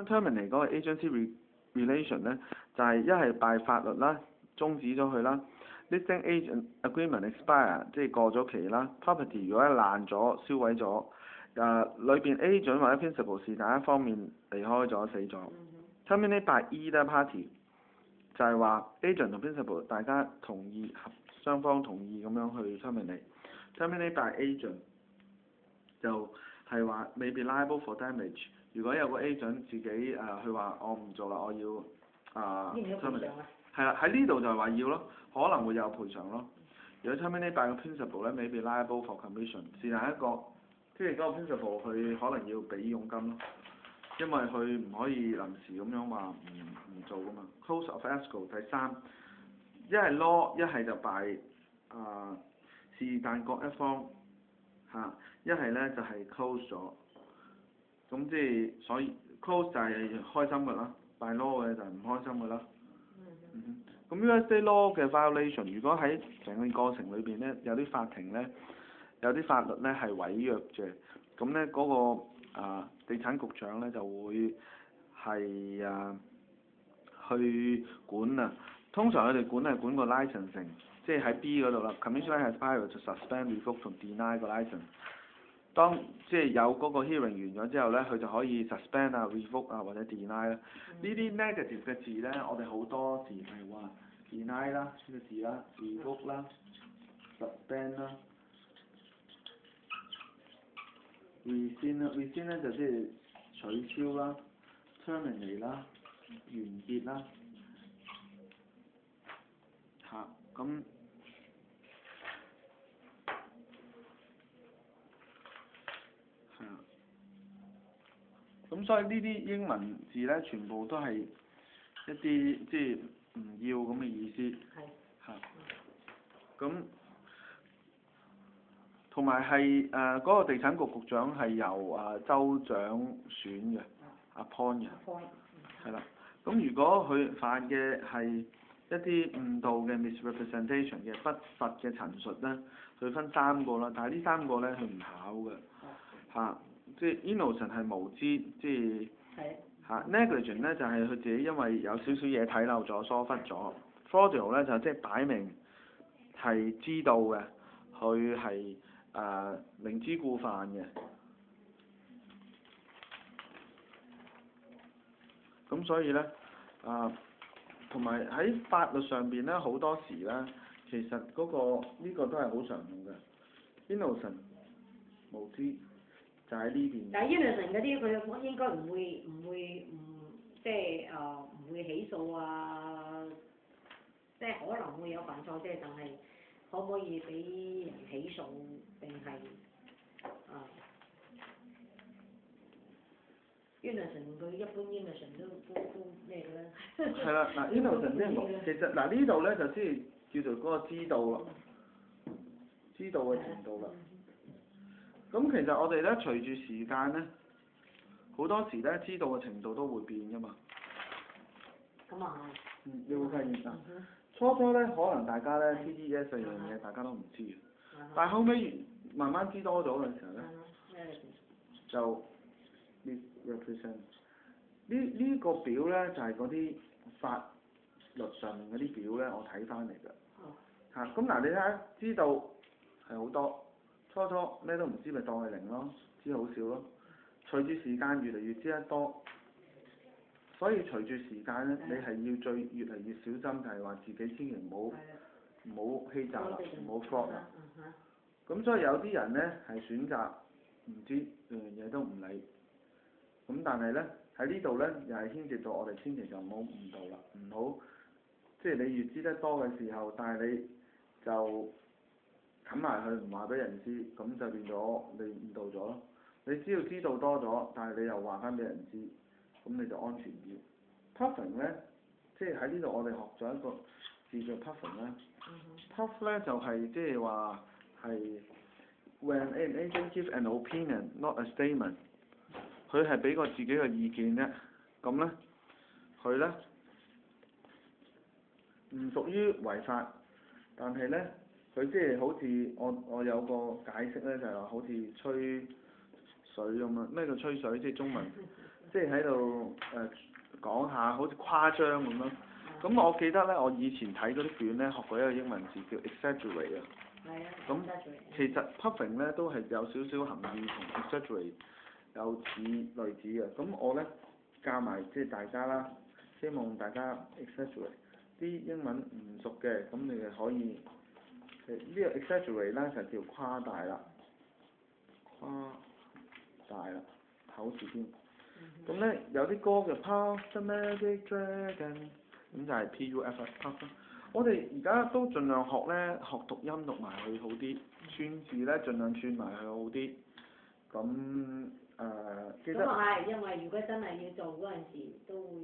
terminate 嗰個 agency relation 咧，就係一係拜法律啦，終止咗佢啦。listing agent agreement expire 即係過咗期啦。property 如果係爛咗、燒毀咗，裏邊 agent 或者 principal 是但一方面離開咗死咗。terminate by either party 就係話 agent 同 principal 大家同意雙方同意咁樣去 terminate。terminate by agent 就係話 may be liable for damage。如果有個 agent 自己佢話我唔做啦，我要terminate，係啦，喺呢度就係話要咯，可能會有賠償咯。如果 terminate by 個 principal 咧，may be liable for commission， 是但一個，即係嗰個 principal 佢可能要俾佣金咯，因為佢唔可以臨時咁樣話唔做噶嘛。close of escrow 第三，一係 law， 一係就 by 是但各一方一係咧就係 close 咗。咁即係所以 close 就係開心㗎啦，by law 嘅就係唔開心㗎啦。咁 USA law 嘅 violation， 如果喺成個過程裏邊咧，有啲法庭咧，有啲法律咧係違約嘅，咁咧嗰個地產局長咧就會係去管啊。通常佢哋管係管個 licensing， 即係喺 B 嗰度啦。Commissioner has power to suspend、revoke 同 deny 個 license。當即係有嗰個 hearing 完咗之後咧，佢就可以 suspend revoke 或者 deny 啦。呢啲 negative 嘅字咧，我哋好多時係話 deny 啦呢個字啦 ，revoke 啦 ，suspend 啦 ，rescind 啦 ，rescind 咧就即係取消啦 ，terminate 啦，完結啦，咁。咁所以呢啲英文字咧，全部都係一啲即係唔要咁嘅意思。咁同埋係嗰個地產局局長係由州長選嘅，appoint 嘅。係啦。咁如果佢犯嘅係一啲誤導嘅 misrepresentation 嘅不實嘅陳述咧，佢分三個啦，但係呢三個咧佢唔考嘅。即係 innocent 係無知，即係negligent 咧就係佢自己因為有少少嘢睇漏咗、疏忽咗。fraudulent 咧就即係擺明係知道嘅，佢係明知故犯嘅。咁所以咧同埋喺法律上邊咧好多時咧，其實嗰呢個都係好常用嘅。innocent 無知。就喺呢邊。但係 innocent 嗰啲佢應該唔即係唔會起訴啊，即係可能會有犯錯啫，但係可唔可以俾人起訴定係innocent 佢一般 innocent 都咩嘅咧？係啦，嗱 innocent 即係其實呢度咧就即係叫做嗰個知道啦，知道嘅程度啦。咁其實我哋咧隨住時間咧，好多時咧知道嘅程度都會變㗎嘛。咁啊你會發現初咧可能大家咧 TDS 樣嘢大家都唔知嘅，但係後尾慢慢知多咗嘅時候咧，就 misrepresent 呢個表咧就係嗰啲法律上面嗰啲表咧，我睇翻嚟㗎。咁嗱，你睇下知道係好多。初咩都唔知，咪當係零咯，知好少咯。隨住時間越嚟越知得多，所以隨住時間咧，你係要越嚟越小心，就係話自己千祈唔好欺詐啦，唔好 fraud 啦。咁所以有啲人咧係選擇唔知樣嘢都唔理。咁但係咧喺呢度咧又係牽涉到我哋千祈就唔好誤導啦，唔好即係你越知得多嘅時候，但係你就冚埋佢唔話俾人知，咁就變咗你誤導咗咯。你只要知道多咗，但係你又話翻俾人知，咁你就安全啲。Puffing 咧，即係喺呢度我哋學咗一個字叫 puffing 啦。Puff 咧就係即係話係 when an agent gives an opinion, not a statement。佢係俾個自己嘅意見啫，咁咧佢咧唔屬於違法，但係咧。佢即係好似我有個解釋咧，就係話好似吹水咁樣。咩叫吹水？即係中文即係喺度講下，好似誇張咁咯。咁我記得咧，我以前睇嗰啲卷咧，學過一個英文字叫 exaggerate 啊。係啊。咁其實 puffing 咧都係有少少含義同 exaggerate 有類似嘅。咁我咧教埋即係大家啦，希望大家 exaggerate 啲英文唔熟嘅，咁你哋可以呢個 exaggerate 咧就叫誇大啦，誇大啦，口字邊。咁咧有啲歌叫 Puff the Magic Dragon，咁就係 Puff。我哋而家都盡量學咧，學讀音讀埋佢好啲，串字咧盡量串埋佢好啲。咁記得。咁啊係，因為如果真係要做嗰陣時，都會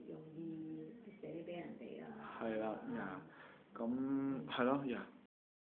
容易寫俾人哋啊。係啦，咁係咯，